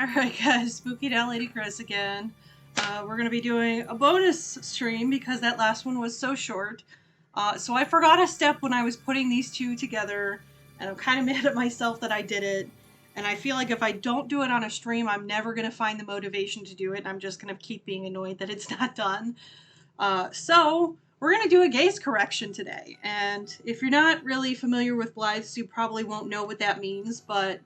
Alright guys, Spooky Doll Lady Chris again. We're going to be doing a bonus stream because that last one was so short. So I forgot a step when I was putting these two together, and I'm kind of mad at myself that I did it. And I feel like if I don't do it on a stream, I'm never going to find the motivation to do it, and I'm just going to keep being annoyed that it's not done. So we're going to do a gaze correction today. And if you're not really familiar with Blythes, you probably won't know what that means, but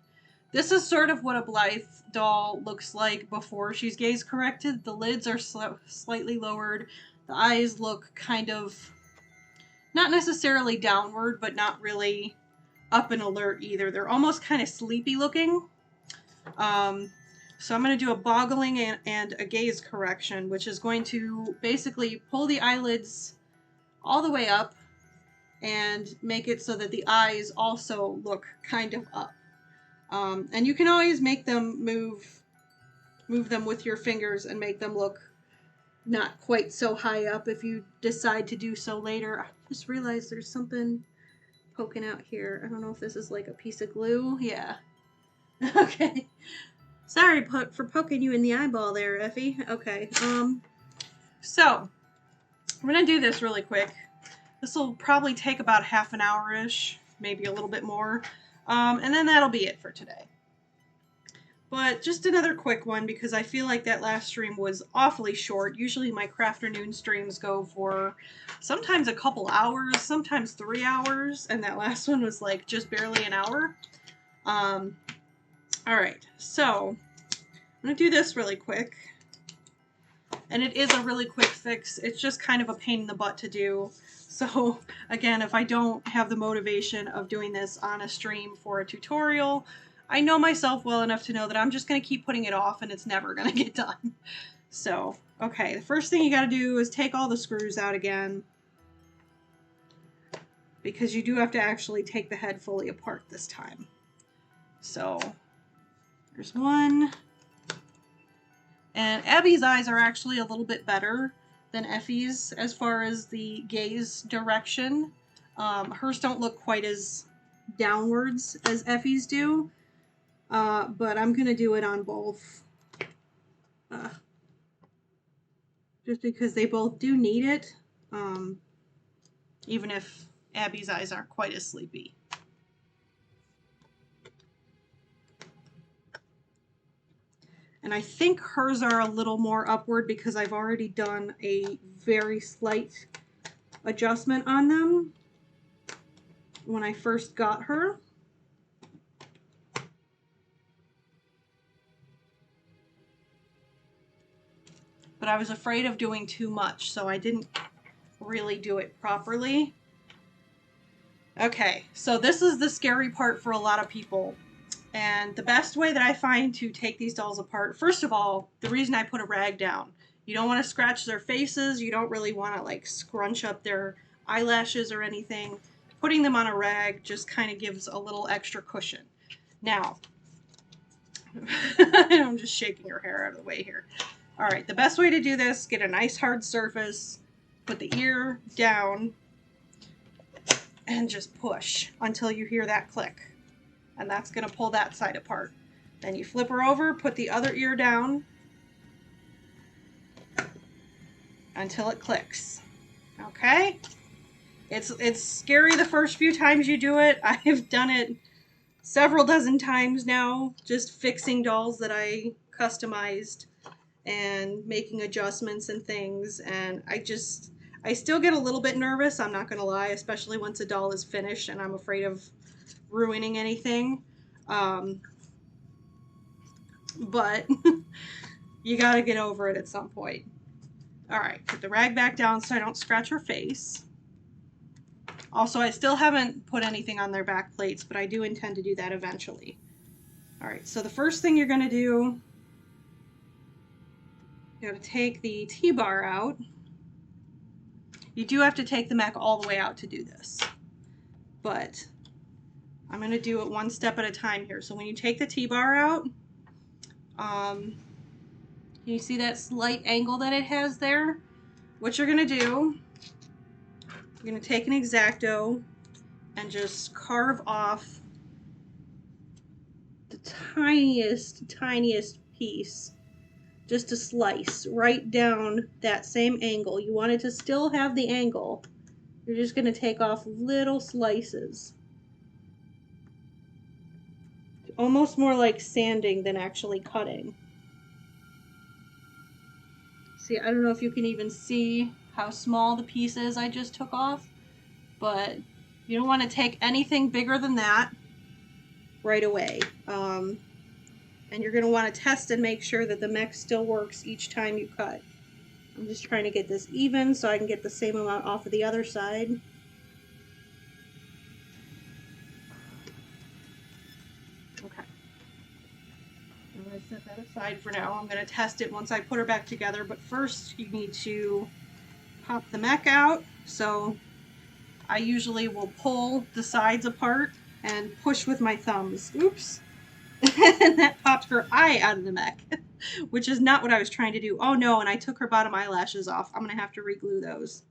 this is sort of what a Blythe doll looks like before she's gaze corrected. The lids are slightly lowered. The eyes look kind of, not necessarily downward, but not really up and alert either. They're almost kind of sleepy looking. So I'm going to do a boggling and a gaze correction, which is going to basically pull the eyelids all the way up and make it so that the eyes also look kind of up. And you can always make them move them with your fingers and make them look not quite so high up if you decide to do so later. I just realized there's something poking out here. I don't know if this is like a piece of glue. Yeah. Okay. Sorry for poking you in the eyeball there, Effie. Okay. So I'm gonna do this really quick. This will probably take about half an hour-ish, maybe a little bit more. And then that'll be it for today. But just another quick one because I feel like that last stream was awfully short. Usually my Crafternoon streams go for sometimes a couple hours, sometimes 3 hours, and that last one was like just barely an hour. Alright, so I'm going to do this really quick. And it is a really quick fix. It's just kind of a pain in the butt to do. So again, if I don't have the motivation of doing this on a stream for a tutorial, I know myself well enough to know that I'm just going to keep putting it off and it's never going to get done. So, okay, the first thing you got to do is take all the screws out again, because you do have to actually take the head fully apart this time. So, there's one. And Abby's eyes are actually a little bit better than Effie's as far as the gaze direction. Hers don't look quite as downwards as Effie's do, but I'm going to do it on both. Just because they both do need it, even if Abby's eyes aren't quite as sleepy. And I think hers are a little more upward because I've already done a very slight adjustment on them when I first got her. But I was afraid of doing too much, so I didn't really do it properly. Okay, so this is the scary part for a lot of people. And the best way that I find to take these dolls apart, first of all, the reason I put a rag down, you don't want to scratch their faces, you don't really want to like scrunch up their eyelashes or anything. Putting them on a rag just kind of gives a little extra cushion. Now, I'm just shaking her hair out of the way here. Alright, the best way to do this, get a nice hard surface, put the ear down, and just push until you hear that click. And that's going to pull that side apart. Then you flip her over, put the other ear down until it clicks. Okay? It's scary the first few times you do it. I've done it several dozen times now, just fixing dolls that I customized and making adjustments and things. And I still get a little bit nervous, I'm not going to lie, especially once a doll is finished and I'm afraid of ruining anything, but you gotta get over it at some point. Alright, put the rag back down so I don't scratch her face. Also, I still haven't put anything on their back plates, but I do intend to do that eventually. Alright, so the first thing you're gonna do, you gotta take the T-bar out. You do have to take the mech all the way out to do this, but I'm going to do it one step at a time here. So when you take the T-bar out, you see that slight angle that it has there? What you're going to do, you're going to take an X-Acto and just carve off the tiniest piece, just a slice right down that same angle. You want it to still have the angle. You're just going to take off little slices. Almost more like sanding than actually cutting. See, I don't know if you can even see how small the piece is I just took off, but you don't want to take anything bigger than that right away. And you're going to want to test and make sure that the mech still works each time you cut. I'm just trying to get this even so I can get the same amount off of the other side. Okay. I'm going to set that aside for now. I'm going to test it once I put her back together, but first you need to pop the mech out. So I usually will pull the sides apart and push with my thumbs. Oops. And that popped her eye out of the mech, which is not what I was trying to do. Oh no, and I took her bottom eyelashes off. I'm going to have to re-glue those.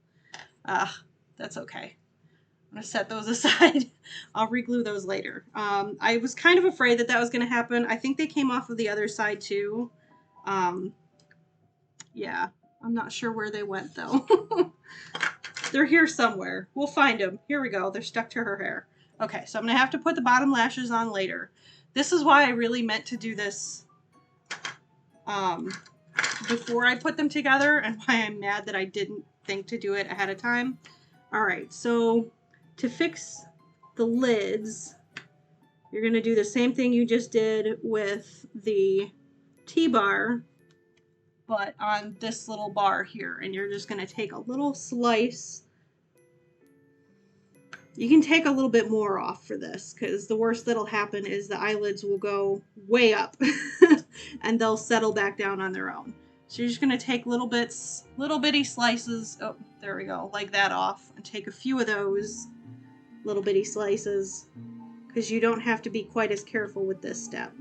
That's okay. I'm going to set those aside. I'll re-glue those later. I was kind of afraid that that was going to happen. I think they came off of the other side too. Yeah, I'm not sure where they went though. They're here somewhere. We'll find them. Here we go. They're stuck to her hair. Okay, so I'm going to have to put the bottom lashes on later. This is why I really meant to do this before I put them together, and why I'm mad that I didn't think to do it ahead of time. Alright, so to fix the lids, you're going to do the same thing you just did with the T-bar, but on this little bar here, and you're just going to take a little slice. You can take a little bit more off for this, because the worst that'll happen is the eyelids will go way up and they'll settle back down on their own. So you're just going to take little bitty slices, oh, there we go, like that off, and take a few of those little bitty slices, because you don't have to be quite as careful with this step.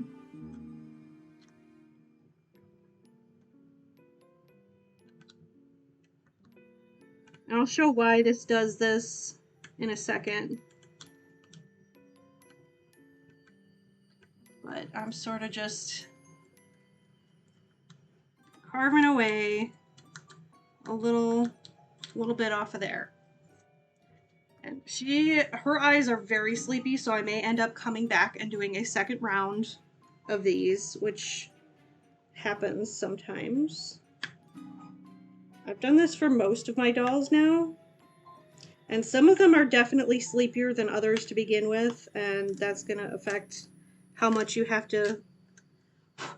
And I'll show why this does this in a second. But I'm sort of just carving away a little bit off of there. And her eyes are very sleepy, so I may end up coming back and doing a second round of these, which happens sometimes. I've done this for most of my dolls now, and some of them are definitely sleepier than others to begin with, and that's going to affect how much you have to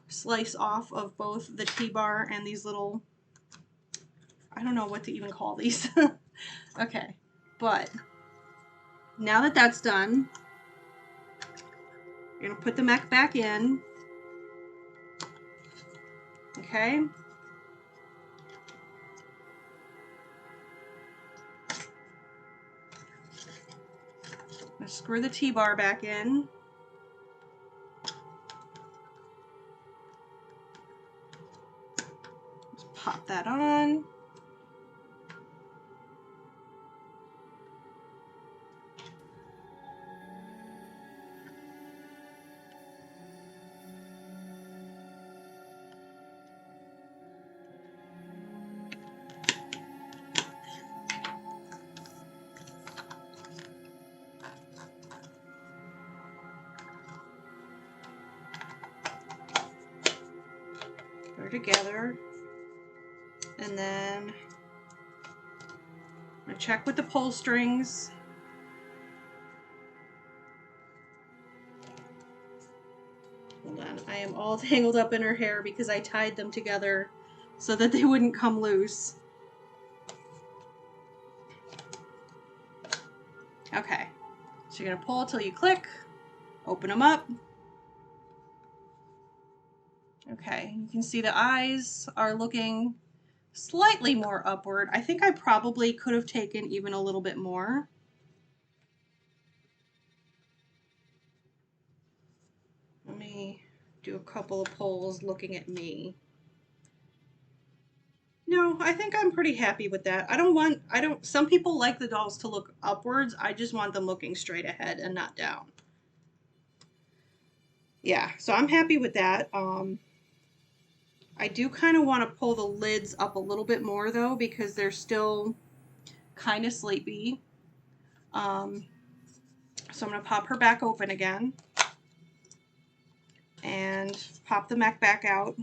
slice off of both the T-bar and these little, I don't know what to even call these. Okay, but now that that's done, you're going to put the mech back in. Okay. Screw the T-bar back in. Just pop that on. Together, and then I'm gonna check with the pull strings. Hold on, I am all tangled up in her hair because I tied them together so that they wouldn't come loose. Okay, so you're gonna pull till you click, open them up. Okay, you can see the eyes are looking slightly more upward. I think I probably could have taken even a little bit more. Let me do a couple of pulls looking at me. No, I think I'm pretty happy with that. Some people like the dolls to look upwards. I just want them looking straight ahead and not down. Yeah, so I'm happy with that. I do kind of want to pull the lids up a little bit more though, because they're still kind of sleepy. So I'm going to pop her back open again and pop the mech back out.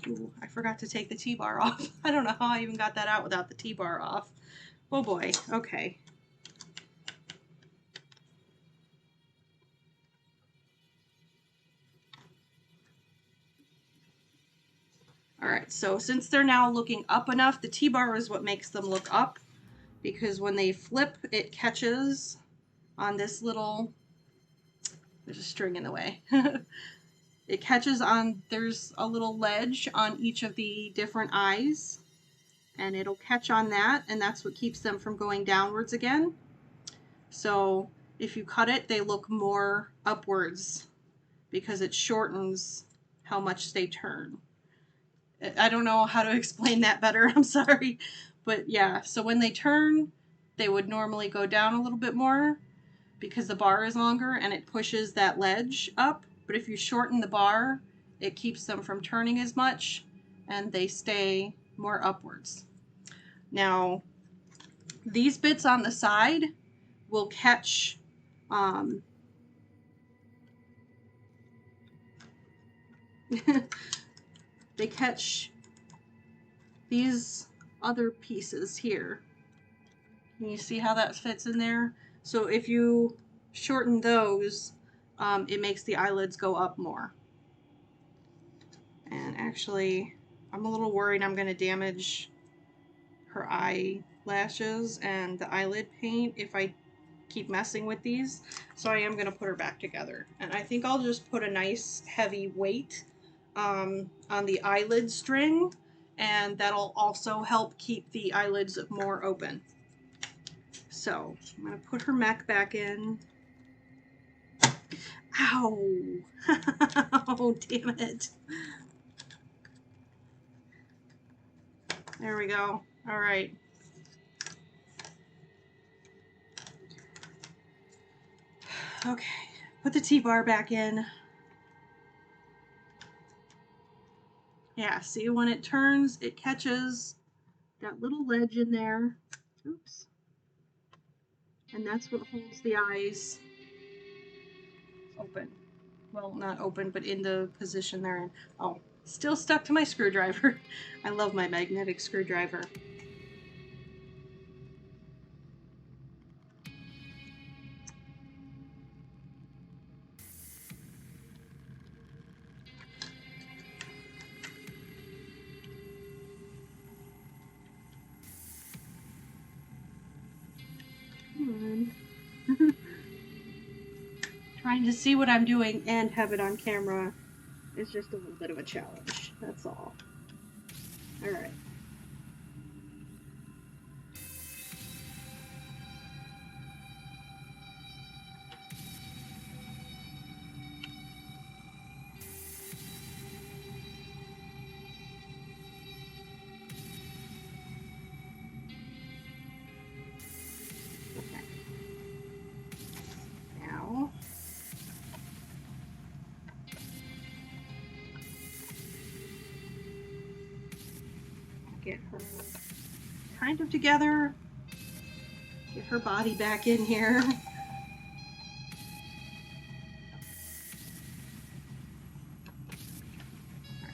Ooh, I forgot to take the T-bar off. I don't know how I even got that out without the T-bar off. Oh boy, okay. Alright, so since they're now looking up enough, the T-bar is what makes them look up, because when they flip, it catches on this little, there's a string in the way. It catches on, there's a little ledge on each of the different eyes, and it'll catch on that, and that's what keeps them from going downwards again. So if you cut it, they look more upwards because it shortens how much they turn. I don't know how to explain that better, I'm sorry. But yeah, so when they turn, they would normally go down a little bit more because the bar is longer and it pushes that ledge up. But if you shorten the bar, it keeps them from turning as much and they stay more upwards. Now, these bits on the side will catch they catch these other pieces here. Can you see how that fits in there? So if you shorten those, it makes the eyelids go up more. And actually, I'm a little worried I'm going to damage her eyelashes and the eyelid paint if I keep messing with these. So I am going to put her back together. And I think I'll just put a nice heavy weight on the eyelid string, and that'll also help keep the eyelids more open. So I'm going to put her mech back in. Ow! Oh, damn it. There we go. All right. Okay, put the T-bar back in. Yeah, see, when it turns, it catches that little ledge in there. Oops. And that's what holds the eyes open. Well, not open, but in the position they're in. Oh, still stuck to my screwdriver. I love my magnetic screwdriver. Come on. Trying to see what I'm doing and have it on camera is just a little bit of a challenge. That's all. All right. Okay. Now, get her kind of together. Get her body back in here.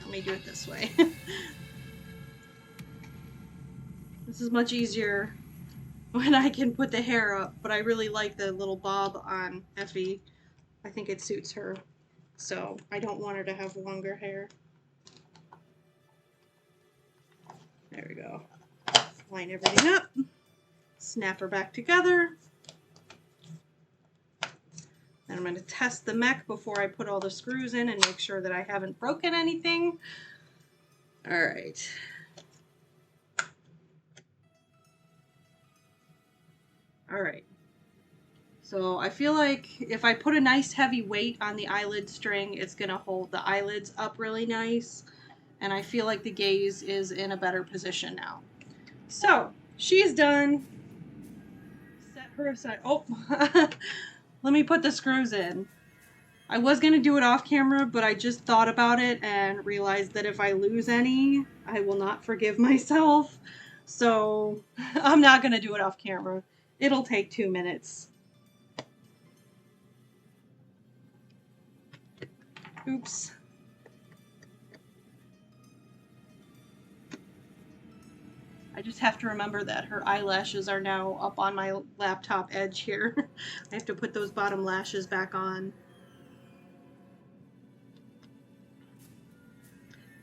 Let me do it this way. This is much easier when I can put the hair up, but I really like the little bob on Effie. I think it suits her, so I don't want her to have longer hair. There we go. Line everything up. Snap her back together. And I'm going to test the mech before I put all the screws in and make sure that I haven't broken anything. All right. All right. So I feel like if I put a nice heavy weight on the eyelid string, it's going to hold the eyelids up really nice. And I feel like the gaze is in a better position now. So she's done. Set her aside. Oh, let me put the screws in. I was going to do it off camera, but I just thought about it and realized that if I lose any, I will not forgive myself. So I'm not going to do it off camera. It'll take 2 minutes. Oops. I just have to remember that her eyelashes are now up on my laptop edge here. I have to put those bottom lashes back on.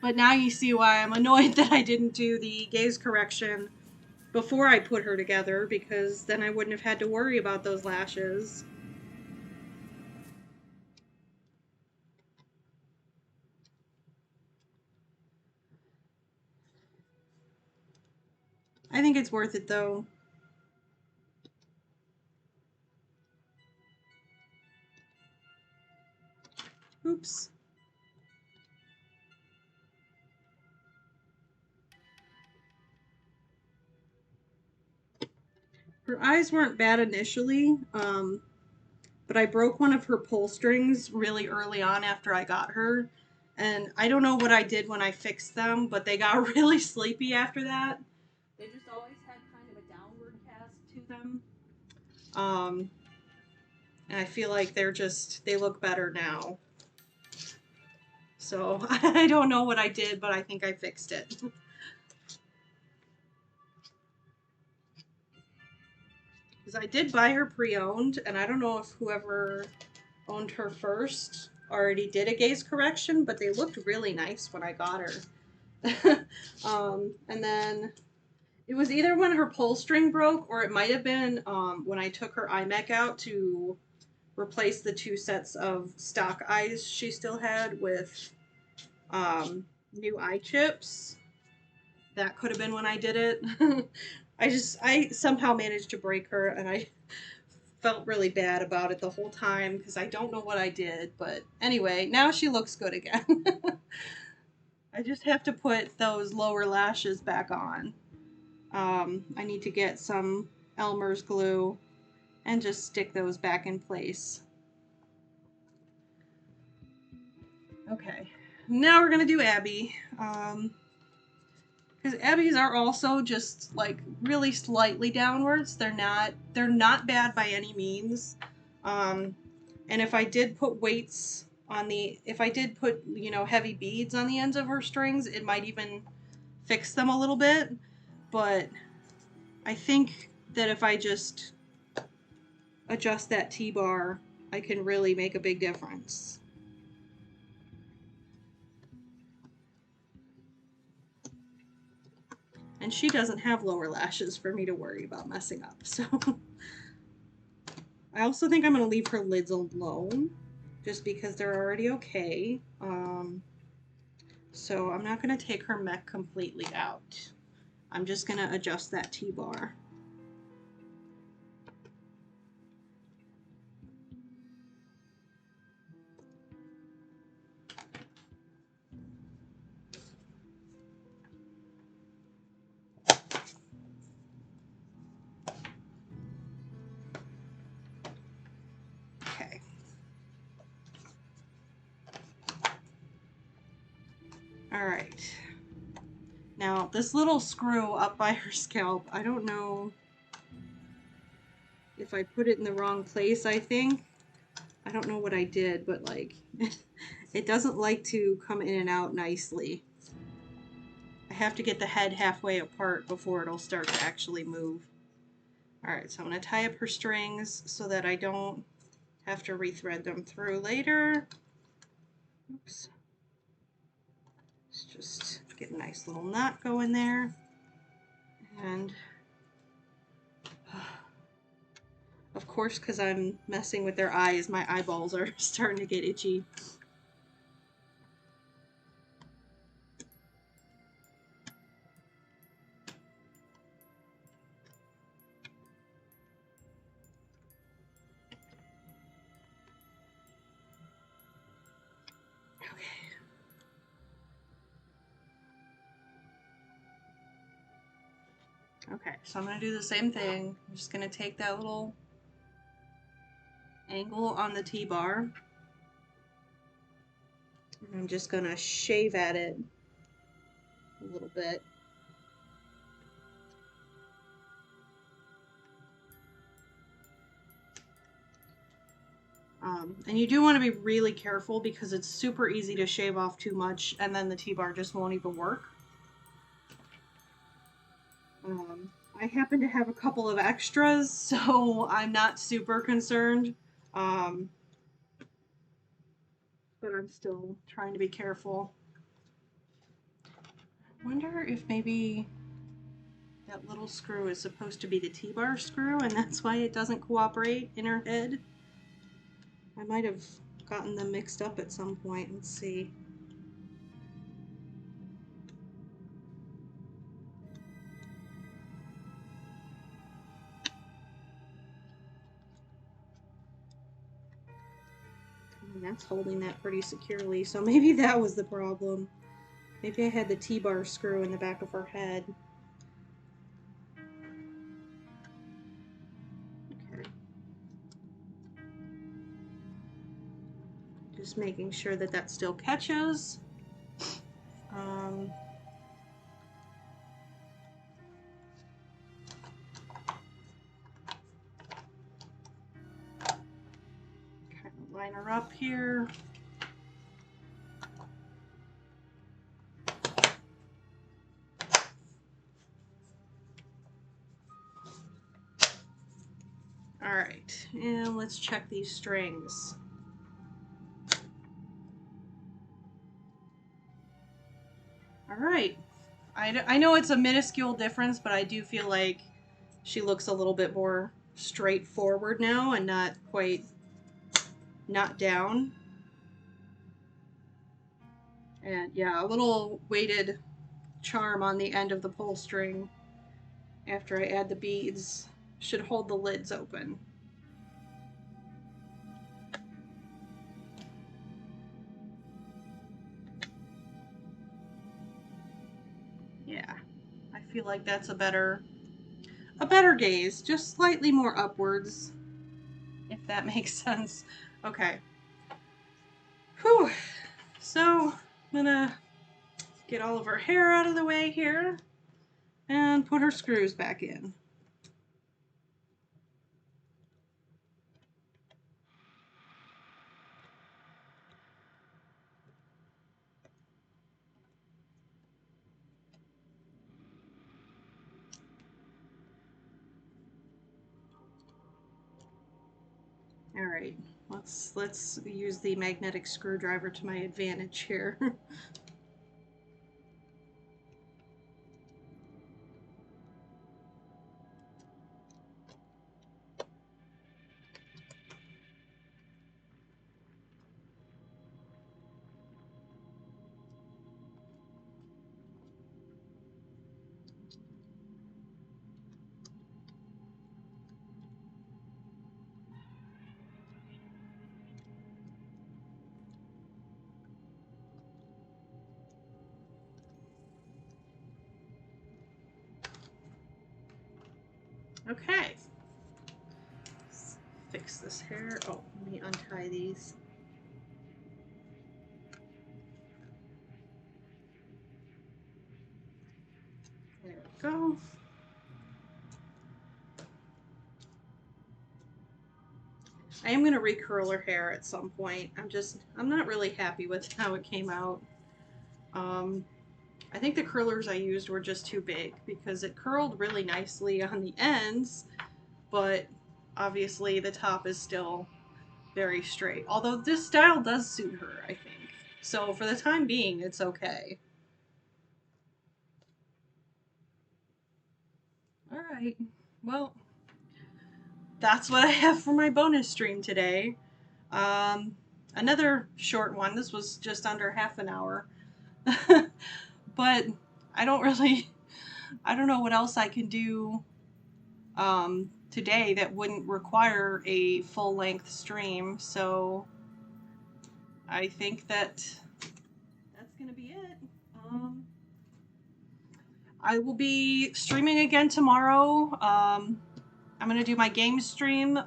But now you see why I'm annoyed that I didn't do the gaze correction before I put her together, because then I wouldn't have had to worry about those lashes. I think it's worth it though. Oops. Her eyes weren't bad initially, but I broke one of her pull strings really early on after I got her. And I don't know what I did when I fixed them, but they got really sleepy after that. They just always had kind of a downward cast to them. And I feel like they look better now. So I don't know what I did, but I think I fixed it. Because I did buy her pre-owned, and I don't know if whoever owned her first already did a gaze correction, but they looked really nice when I got her. And then it was either when her pull string broke, or it might have been when I took her iMac out to replace the 2 sets of stock eyes she still had with new eye chips. That could have been when I did it. I somehow managed to break her, and I felt really bad about it the whole time because I don't know what I did. But anyway, now she looks good again. I just have to put those lower lashes back on. I need to get some Elmer's glue and just stick those back in place. Okay, now we're gonna do Abby. Because Abby's are also just like really slightly downwards. They're not bad by any means. And if I did put weights on if I did put, heavy beads on the ends of her strings, it might even fix them a little bit. But I think that if I just adjust that T-bar, I can really make a big difference. And she doesn't have lower lashes for me to worry about messing up, so. I also think I'm going to leave her lids alone, just because they're already okay. So I'm not going to take her mech completely out. I'm just going to adjust that T-bar. Okay. All right. Now, this little screw up by her scalp, I don't know if I put it in the wrong place, I think. I don't know what I did, but like, it doesn't like to come in and out nicely. I have to get the head halfway apart before it'll start to actually move. Alright, so I'm going to tie up her strings so that I don't have to rethread them through later. Oops. Let's just get a nice little knot going there. And of course, because I'm messing with their eyes, my eyeballs are starting to get itchy. Okay, so I'm going to do the same thing. I'm just going to take that little angle on the T-bar. I'm just going to shave at it a little bit. And you do want to be really careful because it's super easy to shave off too much and then the T-bar just won't even work. I happen to have a couple of extras, so I'm not super concerned. But I'm still trying to be careful. I wonder if maybe that little screw is supposed to be the T-bar screw and that's why it doesn't cooperate in her head. I might have gotten them mixed up at some point. Let's see. And that's holding that pretty securely, so maybe that was the problem. Maybe I had the T-bar screw in the back of her head. Okay. Just making sure that that still catches. Kind of line her up here. All right, and let's check these strings. All right, I know it's a minuscule difference, but I do feel like she looks a little bit more straightforward now and not quite not down. And yeah, a little weighted charm on the end of the pull string after I add the beads should hold the lids open. Yeah, I feel like that's a better gaze, just slightly more upwards, if that makes sense. Okay. Whew. So I'm gonna get all of her hair out of the way here and put her screws back in. All right, let's use the magnetic screwdriver to my advantage here. Okay. Let's fix this hair. Oh, let me untie these. There we go. I am going to recurl her hair at some point. I'm not really happy with how it came out. I think the curlers I used were just too big because it curled really nicely on the ends, but obviously the top is still very straight. Although this style does suit her, I think. So for the time being, it's okay. Alright, well, that's what I have for my bonus stream today. Another short one. This was just under half an hour. But I don't know what else I can do today that wouldn't require a full-length stream, so I think that's gonna be it. I will be streaming again tomorrow. I'm gonna do my game stream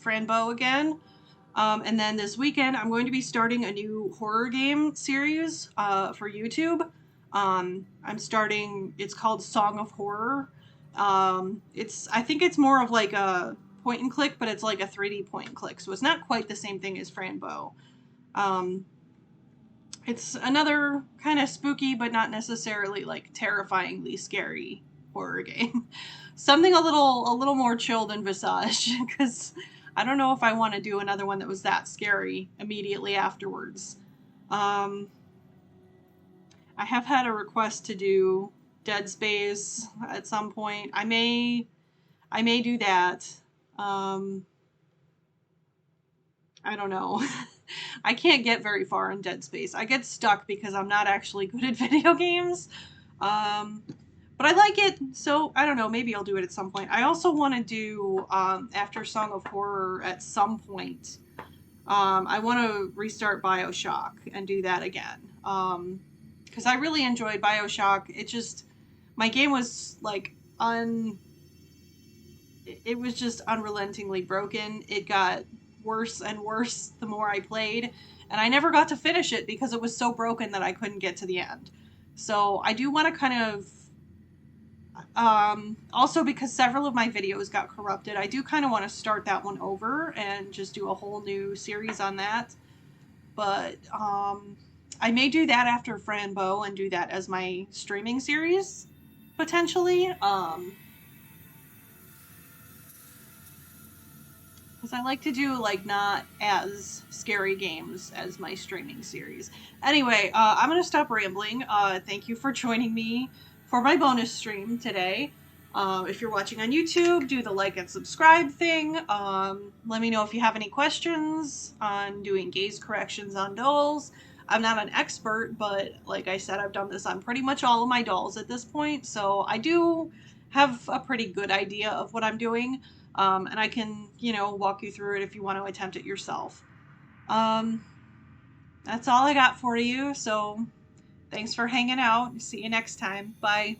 Franbo again. And then this weekend, I'm going to be starting a new horror game series for YouTube. It's called Song of Horror. I think it's more of like a point and click, but it's like a 3D point and click. So it's not quite the same thing as Franbo. It's another kind of spooky, but not necessarily like terrifyingly scary horror game. Something a little more chill than Visage, because I don't know if I want to do another one that was that scary immediately afterwards. I have had a request to do Dead Space at some point. I may do that. I don't know. I can't get very far in Dead Space. I get stuck because I'm not actually good at video games. But I like it, so I don't know, maybe I'll do it at some point. I also want to do, after Song of Horror at some point, I want to restart BioShock and do that again. Because I really enjoyed BioShock. It just, my game was like it was just unrelentingly broken. It got worse and worse the more I played, and I never got to finish it because it was so broken that I couldn't get to the end. So I do want to kind of, also because several of my videos got corrupted, I do kind of want to start that one over and just do a whole new series on that. But I may do that after Franbo and do that as my streaming series, potentially. Because I like to do like not as scary games as my streaming series. Anyway, I'm going to stop rambling. Thank you for joining me for my bonus stream today. If you're watching on YouTube, do the like and subscribe thing. Let me know if you have any questions on doing gaze corrections on dolls. I'm not an expert, but like I said, I've done this on pretty much all of my dolls at this point, so I do have a pretty good idea of what I'm doing. And I can, walk you through it if you want to attempt it yourself. That's all I got for you, so thanks for hanging out. See you next time. Bye.